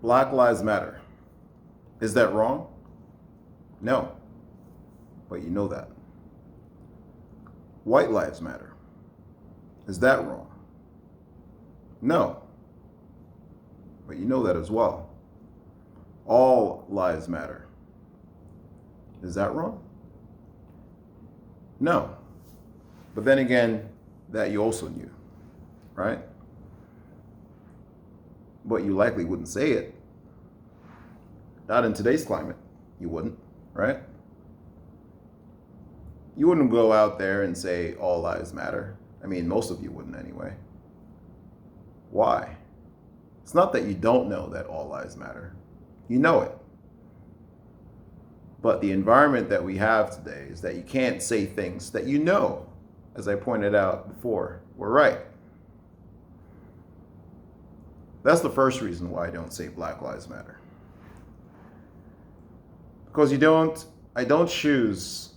Black Lives Matter. Is that wrong? No. But you know that. White Lives Matter. Is that wrong? No. But you know that as well. All lives matter. Is that wrong? No. But then again, that you also knew, right? But you likely wouldn't say it. Not in today's climate. You wouldn't, right? You wouldn't go out there and say all lives matter. I mean, most of you wouldn't anyway. Why? It's not that you don't know that all lives matter. You know it. But the environment that we have today is that you can't say things that you know, as I pointed out before, were right. That's the first reason why I don't say Black Lives Matter. Because I don't choose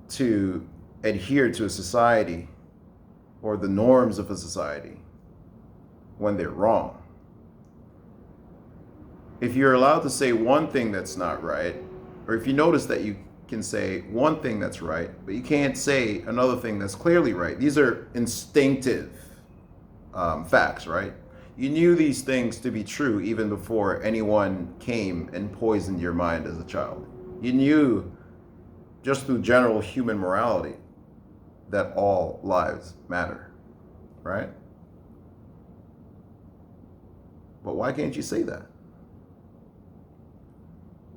to adhere to a society or the norms of a society when they're wrong. If you're allowed to say one thing that's not right, or if you notice that you can say one thing that's right, but you can't say another thing that's clearly right, these are instinctive facts, right? You knew these things to be true even before anyone came and poisoned your mind as a child. You knew just through general human morality that all lives matter, right? But why can't you say that?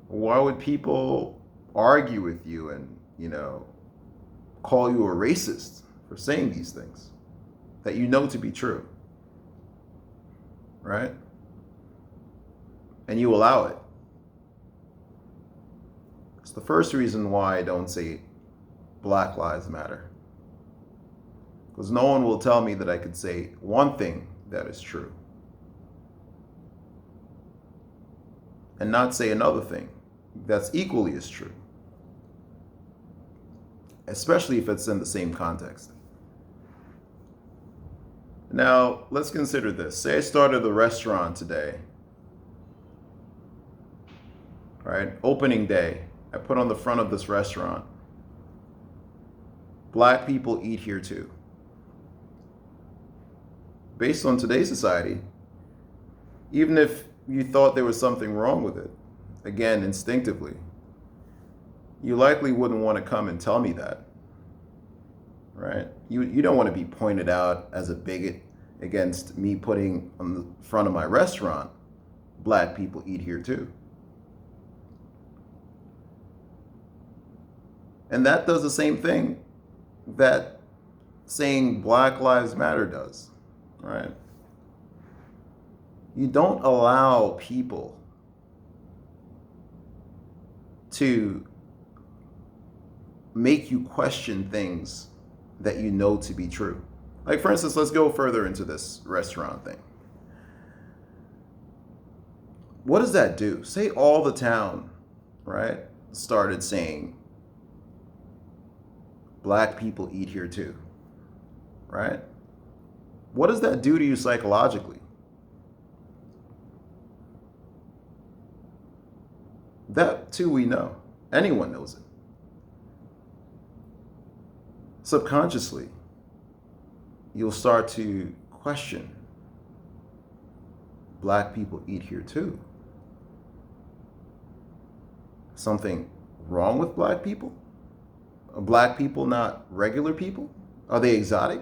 Why would people argue with you and, call you a racist for saying these things that you know to be true, right? And you allow it. It's the first reason why I don't say Black Lives Matter. Because no one will tell me that I could say one thing that is true and not say another thing that's equally as true, especially if it's in the same context. Now, let's consider this. Say I started a restaurant today, right? Opening day. I put on the front of this restaurant, Black people eat here too. Based on today's society, even if you thought there was something wrong with it, again, instinctively, you likely wouldn't want to come and tell me that, right? You don't want to be pointed out as a bigot against me putting on the front of my restaurant, Black people eat here too. And that does the same thing that saying Black Lives Matter does, right? You don't allow people to make you question things that you know to be true. Like, for instance, let's go further into this restaurant thing. What does that do? Say all the town, right, started saying, Black people eat here too, right? What does that do to you psychologically? That too we know. Anyone knows it. Subconsciously, you'll start to question, Black people eat here too. Something wrong with Black people? Are Black people not regular people? Are they exotic?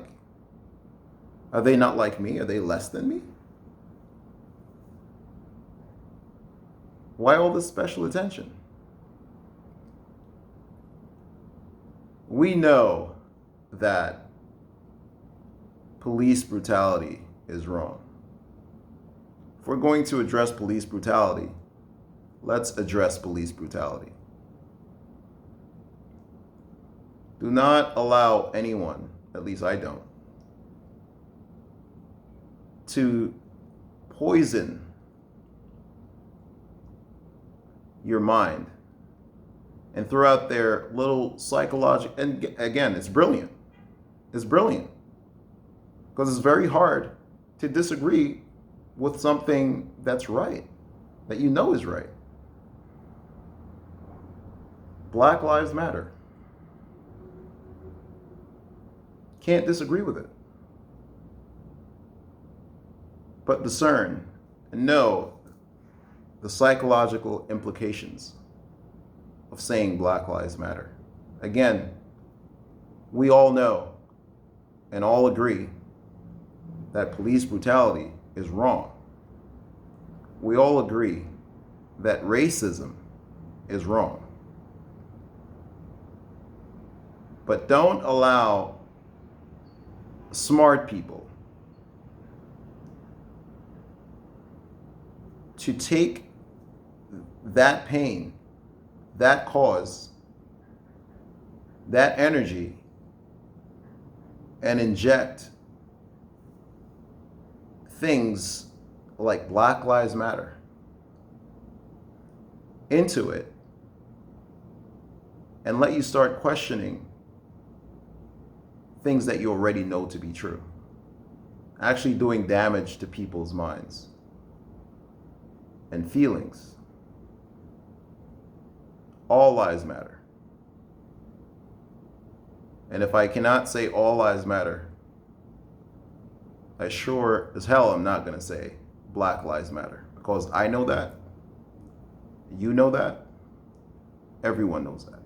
Are they not like me? Are they less than me? Why all this special attention? We know that police brutality is wrong. If we're going to address police brutality, let's address police brutality. Do not allow anyone, at least I don't, to poison your mind and throw out their little psychological, and again, it's brilliant. It's brilliant because it's very hard to disagree with something that's right, that you know is right. Black Lives Matter. Can't disagree with it. But discern and know the psychological implications of saying Black Lives Matter. Again, we all know and all agree that police brutality is wrong. We all agree that racism is wrong. But don't allow smart people to take that pain, that cause, that energy, and inject things like Black Lives Matter into it and let you start questioning things that you already know to be true, actually doing damage to people's minds and feelings. All lives matter. And if I cannot say all lives matter, I sure as hell am not going to say Black Lives Matter, because I know that, you know that, everyone knows that.